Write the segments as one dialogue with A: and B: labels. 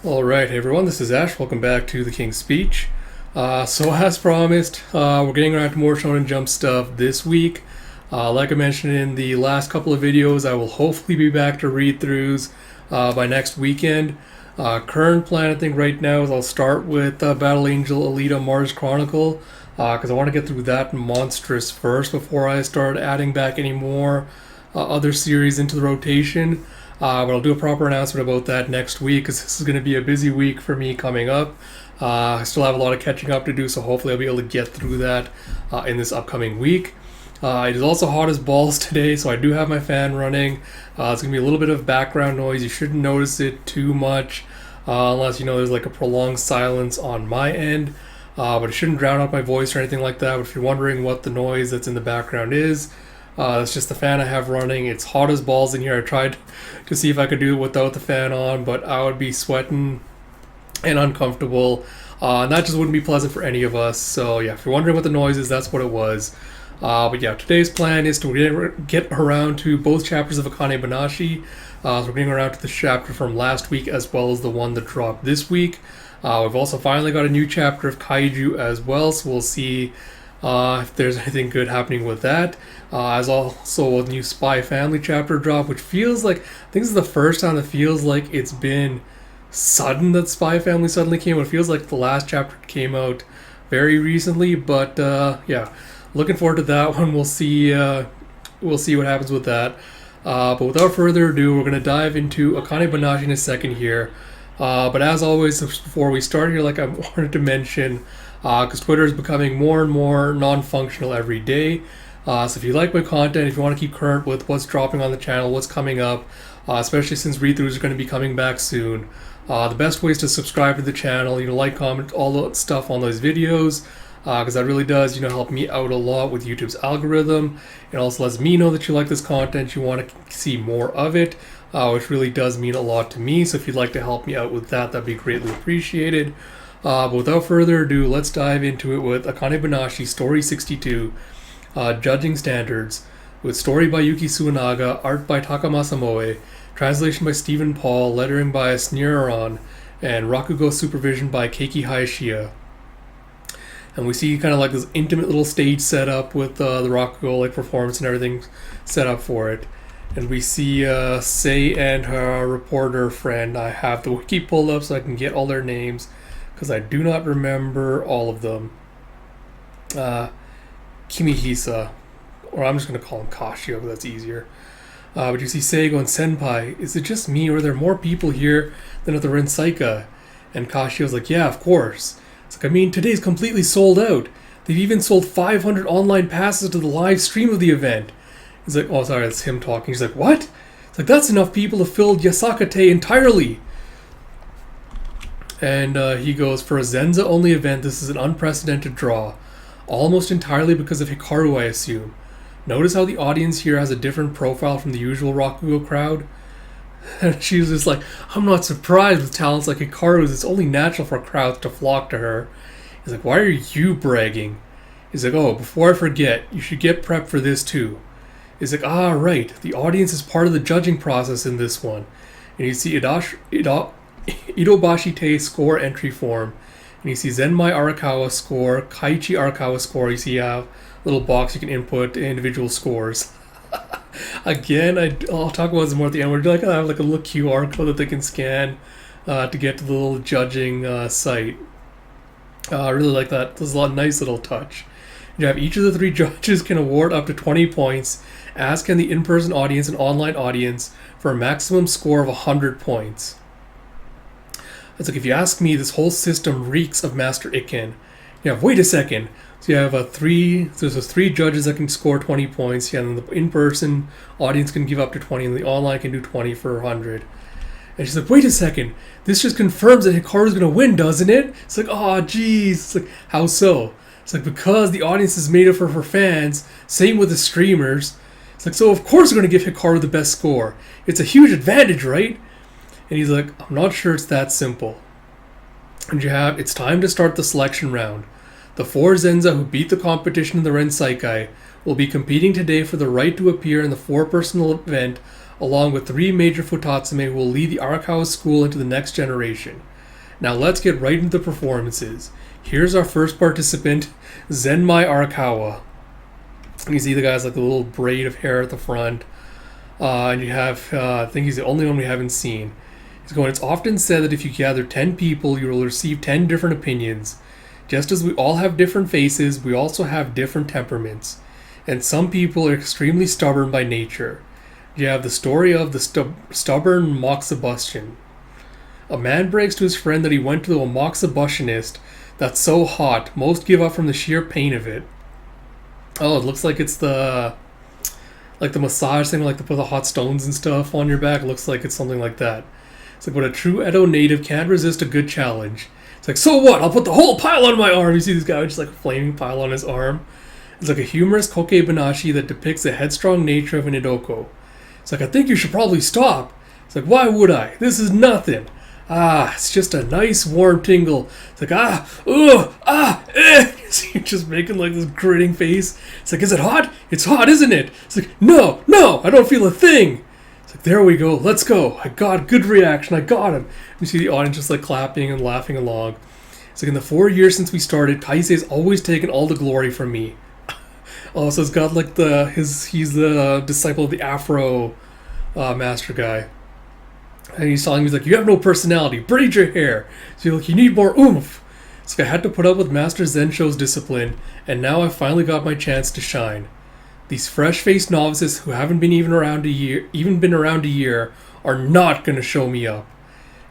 A: Alright, hey everyone, this is Ash. Welcome back to The King's Speech. So, as promised, we're getting around to more Shonen Jump stuff this week. Like I mentioned in the last couple of videos, I will hopefully be back to read throughs by next weekend. Current plan, I think, right now is I'll start with Battle Angel Alita Mars Chronicle because I want to get through that monstrous first before I start adding back any more other series into the rotation. But I'll do a proper announcement about that next week because this is going to be a busy week for me coming up. I still have a lot of catching up to do, so hopefully I'll be able to get through that in this upcoming week. It is also hot as balls today, so I do have my fan running. It's going to be a little bit of background noise. You shouldn't notice it too much unless, there's like a prolonged silence on my end. But it shouldn't drown out my voice or anything like that. But if you're wondering what the noise that's in the background is, it's just the fan I have running. It's hot as balls in here. I tried to see if I could do it without the fan on, but I would be sweating and uncomfortable. And that just wouldn't be pleasant for any of us. So yeah, if you're wondering what the noise is, that's what it was. But yeah, today's plan is to get around to both chapters of Akane-Banashi. So we're getting around to the chapter from last week as well as the one that dropped this week. We've also finally got a new chapter of Kaiju as well, so we'll see if there's anything good happening with that. As also a new Spy Family chapter drop, which feels like, I think this is the first time it feels like it's been sudden that Spy Family suddenly came out. It feels like the last chapter came out very recently, but yeah, looking forward to that one. We'll see what happens with that. But without further ado, we're going to dive into Akane-Banashi in a second here. But as always, before we start here, like I wanted to mention, because Twitter is becoming more and more non-functional every day. So if you like my content, if you want to keep current with what's dropping on the channel, what's coming up, especially since read-throughs are going to be coming back soon, the best way is to subscribe to the channel, like, comment, all the stuff on those videos, because that really does, help me out a lot with YouTube's algorithm. It also lets me know that you like this content, you want to see more of it, which really does mean a lot to me. So if you'd like to help me out with that, that'd be greatly appreciated. But without further ado, let's dive into it with Akane-Banashi Story 62, Judging Standards, with story by Yuki Suenaga, art by Takamasa Moe, translation by Stephen Paul, lettering by Sneeraron, and Rakugo supervision by Keiki Hayashiya. And we see kind of like this intimate little stage setup with the Rakugo performance and everything set up for it. And we see Sei and her reporter friend. I have the wiki pulled up so I can get all their names, because I do not remember all of them. Kimihisa, or I'm just going to call him Kashio because that's easier. But you see Sei going, "Senpai, is it just me or are there more people here than at the Rensaika?" And Kashio's like, "Yeah, of course." It's like, today's completely sold out. They've even sold 500 online passes to the live stream of the event. He's like, oh, sorry, that's him talking. He's like, what? It's like, that's enough people to fill Yasakate entirely. And he goes, for a Zenza-only event, this is an unprecedented draw. Almost entirely because of Hikaru, I assume. Notice how the audience here has a different profile from the usual Rakugo crowd? And she was just like, I'm not surprised with talents like Hikaru's. It's only natural for crowds to flock to her. He's like, why are you bragging? He's like, oh, before I forget, you should get prepped for this too. He's like, right, the audience is part of the judging process in this one. And you see Idobashite score entry form. And you see Zenmai Arakawa score, Kaiichi Arakawa score. You see a little box you can input individual scores. Again, I'll talk about this more at the end. We're going to have like a little QR code that they can scan to get to the little judging site. I really like that. This is a nice little touch. You have each of the 3 judges can award up to 20 points, as can the in-person audience and online audience, for a maximum score of 100 points. It's like, if you ask me, this whole system reeks of Master Ikken. You have, wait a second. So you have there's 3 judges that can score 20 points. Yeah, and the in-person audience can give up to 20, and the online can do 20 for 100. And she's like, wait a second. This just confirms that Hikaru's going to win, doesn't it? It's like, oh, geez. It's like, how so? It's like, because the audience is made up for her fans. Same with the streamers. It's like, so of course we're going to give Hikaru the best score. It's a huge advantage, right? And he's like, I'm not sure it's that simple. And it's time to start the selection round. The 4 Zenza who beat the competition in the Rensaikai will be competing today for the right to appear in the 4-personal event along with 3 major Futatsume who will lead the Arakawa school into the next generation. Now let's get right into the performances. Here's our first participant, Zenmai Arakawa. You see the guy's like a little braid of hair at the front. And you have, I think he's the only one we haven't seen. He's going, it's often said that if you gather 10 people, you will receive 10 different opinions. Just as we all have different faces, we also have different temperaments. And some people are extremely stubborn by nature. You have the story of the stubborn moxibustion. A man brags to his friend that he went to a moxibustionist that's so hot, most give up from the sheer pain of it. Oh, it looks like it's the massage thing, like to put the hot stones and stuff on your back. It looks like it's something like that. It's like, but a true Edo native can't resist a good challenge. It's like, so what? I'll put the whole pile on my arm. You see this guy with just like a flaming pile on his arm. It's like a humorous Akane-Banashi that depicts the headstrong nature of an Idoko. It's like, I think you should probably stop. It's like, why would I? This is nothing. It's just a nice warm tingle. It's like, You're just making like this gritting face. It's like, is it hot? It's hot, isn't it? It's like, no, I don't feel a thing. It's like, there we go, let's go. I got good reaction, I got him. You see the audience just like clapping and laughing along. It's like, in the 4 years since we started, Kaisei's always taken all the glory from me. Oh, so it's got like he's the disciple of the Afro master guy. And he's telling me, he's like, you have no personality, braid your hair. So you're like, you need more oomph. It's like, I had to put up with Master Zensho's discipline, and now I finally got my chance to shine. These fresh-faced novices who haven't been even around a year, are not going to show me up.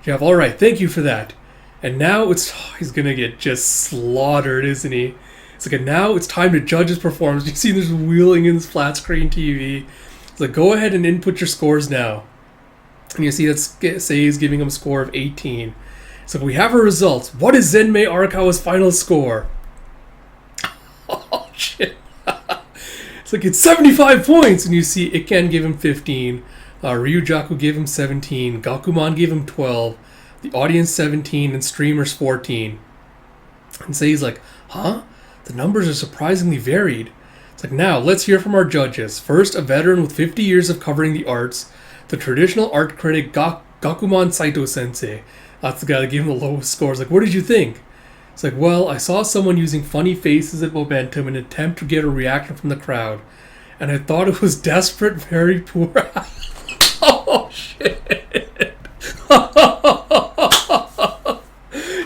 A: You have, alright, thank you for that. And now he's going to get just slaughtered, isn't he? It's like, and now it's time to judge his performance. You see this wheeling in this flat screen TV. It's like, go ahead and input your scores now. And you see that Sei is giving him a score of 18. So we have our results. What is Zenmai Arakawa's final score? Oh, shit. It's like, it's 75 points. And you see Iken gave him 15. Ryujaku gave him 17. Gakuman gave him 12. The audience 17. And streamers 14. And Sei's like, huh? The numbers are surprisingly varied. It's like, now, let's hear from our judges. First, a veteran with 50 years of covering the arts. The traditional art critic Gakuman Saito Sensei. That's the guy that gave him the lowest scores. Like, what did you think? It's like, well, I saw someone using funny faces at momentum in an attempt to get a reaction from the crowd. And I thought it was desperate, very poor. Oh, shit.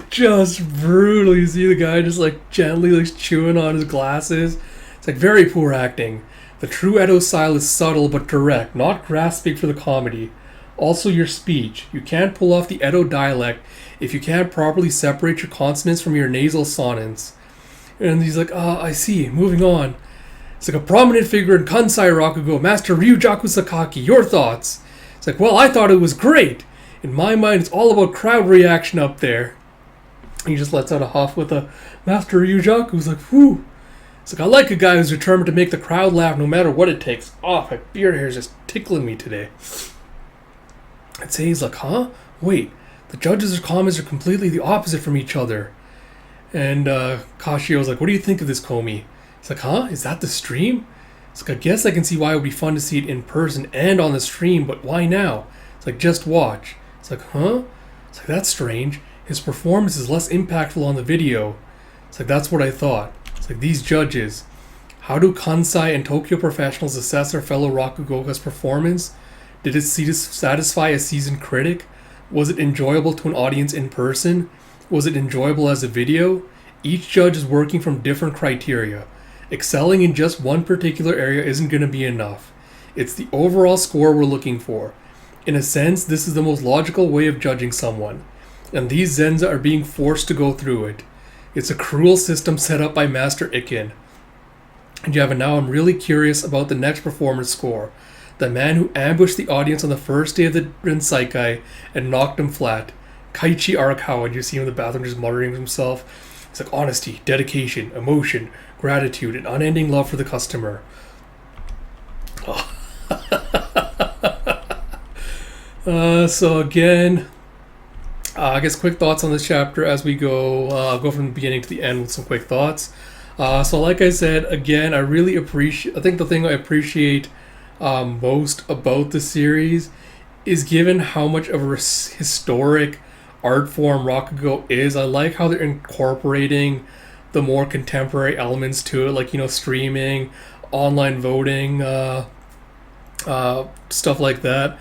A: Just brutal. You see the guy just like gently like chewing on his glasses. It's like, very poor acting. The true Edo style is subtle but direct, not grasping for the comedy. Also your speech. You can't pull off the Edo dialect if you can't properly separate your consonants from your nasal sonants. And he's like, I see, moving on. It's like, a prominent figure in Kansai Rakugo, Master Ryujaku Sakaki, your thoughts? It's like, well, I thought it was great. In my mind, it's all about crowd reaction up there. He just lets out a huff with a Master Ryujaku who's like, whew. It's like, I like a guy who's determined to make the crowd laugh no matter what it takes. Oh, my beard hair is just tickling me today. I'd say he's like, huh? Wait, the judges' comments are completely the opposite from each other. And Kashio's like, what do you think of this, Komi? He's like, huh? Is that the stream? It's like, I guess I can see why it would be fun to see it in person and on the stream, but why now? It's like, just watch. It's like, huh? It's like, that's strange. His performance is less impactful on the video. It's like, that's what I thought. It's like, these judges. How do Kansai and Tokyo professionals assess their fellow Rakugoka's performance? Did it satisfy a seasoned critic? Was it enjoyable to an audience in person? Was it enjoyable as a video? Each judge is working from different criteria. Excelling in just one particular area isn't going to be enough. It's the overall score we're looking for. In a sense, this is the most logical way of judging someone. And these Zenza are being forced to go through it. It's a cruel system set up by Master Iken. And now I'm really curious about the next performance score. The man who ambushed the audience on the first day of the Rensaikai and knocked him flat. Kaiichi Arakawa, and you see him in the bathroom just muttering to himself. It's like, honesty, dedication, emotion, gratitude, and unending love for the customer. Oh. So again, I guess quick thoughts on this chapter as we go. I'll go from the beginning to the end with some quick thoughts. So like I said, again, I think the thing I appreciate most about the series is given how much of a historic art form Rakugo is. I like how they're incorporating the more contemporary elements to it, like, streaming, online voting, stuff like that,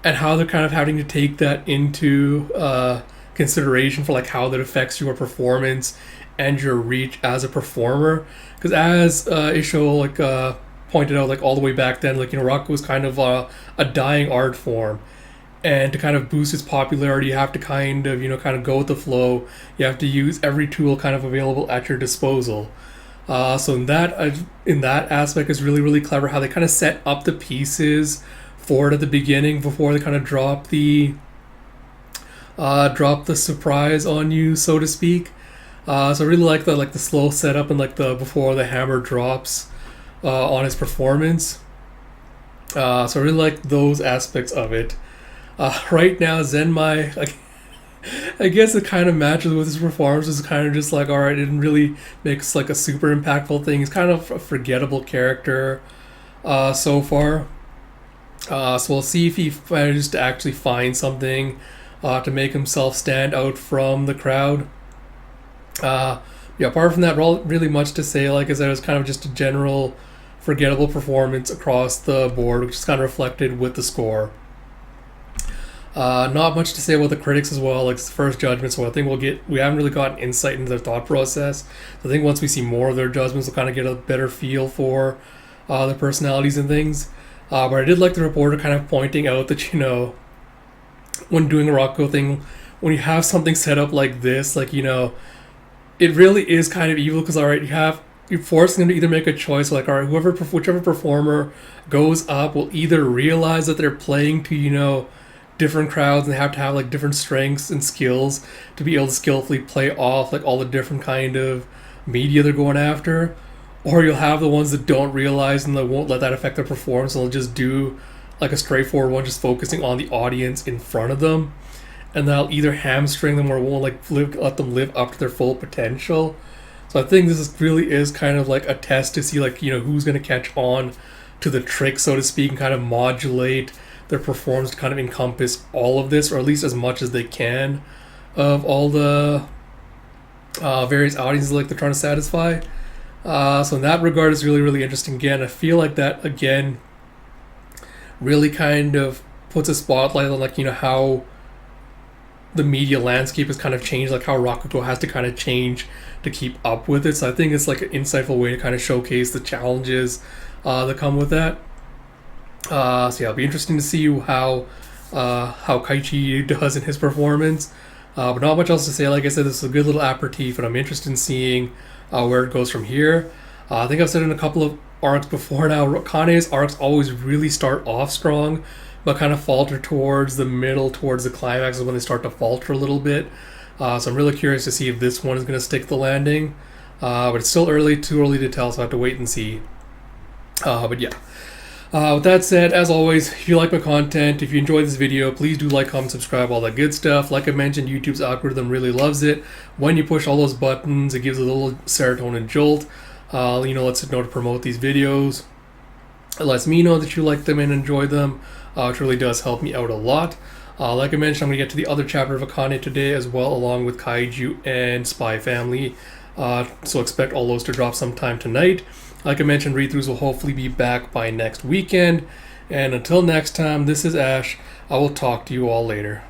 A: and how they're kind of having to take that into consideration for like how that affects your performance and your reach as a performer. Because as Isho pointed out, like all the way back then, like Rakugo was kind of a dying art form, and to kind of boost its popularity, you have to kind of go with the flow. You have to use every tool kind of available at your disposal. So in that aspect, is really really clever how they kind of set up the pieces for it at the beginning before they kind of drop the surprise on you, so to speak. So I really like the slow setup and like the before the hammer drops on his performance. So I really like those aspects of it. Right now, Zenmai, like, I guess it kind of matches with his performance. It's kind of just like, all right, it didn't really make like a super impactful thing. He's kind of a forgettable character so far. So we'll see if he manages to actually find something to make himself stand out from the crowd. Yeah, apart from that, really much to say. Like I said, it was kind of just a general forgettable performance across the board, which is kind of reflected with the score. Not much to say about the critics as well. Like, it's the first judgment, so I think we haven't really gotten insight into their thought process. So I think once we see more of their judgments, we'll kind of get a better feel for their personalities and things. But I did like the reporter kind of pointing out that, when doing a Rakugo thing, when you have something set up like this, like, it really is kind of evil because, all right, you're forcing them to either make a choice, like, all right, whichever performer goes up will either realize that they're playing to, different crowds and have to have like different strengths and skills to be able to skillfully play off like all the different kind of media they're going after, or you'll have the ones that don't realize and they won't let that affect their performance and they'll just do like a straightforward one, just focusing on the audience in front of them, and they'll either hamstring them or won't let them live up to their full potential. So I think really is kind of like a test to see like who's going to catch on to the trick, so to speak, and kind of modulate their performance to kind of encompass all of this, or at least as much as they can, of all the various audiences like they're trying to satisfy. So in that regard, it's really, really interesting. Again, I feel like that, again, really kind of puts a spotlight on, like, how the media landscape has kind of changed, like how Rakugo has to kind of change to keep up with it. So I think it's like an insightful way to kind of showcase the challenges that come with that. So yeah, it'll be interesting to see how Kaiichi does in his performance. But not much else to say. Like I said, this is a good little aperitif, and I'm interested in seeing where it goes from here. I think I've said in a couple of arcs before now, Kane's arcs always really start off strong, but kind of falter towards the middle, towards the climax is when they start to falter a little bit. So I'm really curious to see if this one is going to stick the landing. But it's still too early to tell, so I have to wait and see. But yeah. With that said, as always, if you like my content, if you enjoyed this video, please do like, comment, subscribe, all that good stuff. Like I mentioned, YouTube's algorithm really loves it. When you push all those buttons, it gives a little serotonin jolt. Lets it know to promote these videos. It lets me know that you like them and enjoy them. Which really does help me out a lot. Like I mentioned, I'm going to get to the other chapter of Akane today as well, along with Kaiju and Spy Family. So expect all those to drop sometime tonight. Like I mentioned, read-throughs will hopefully be back by next weekend. And until next time, this is Ash. I will talk to you all later.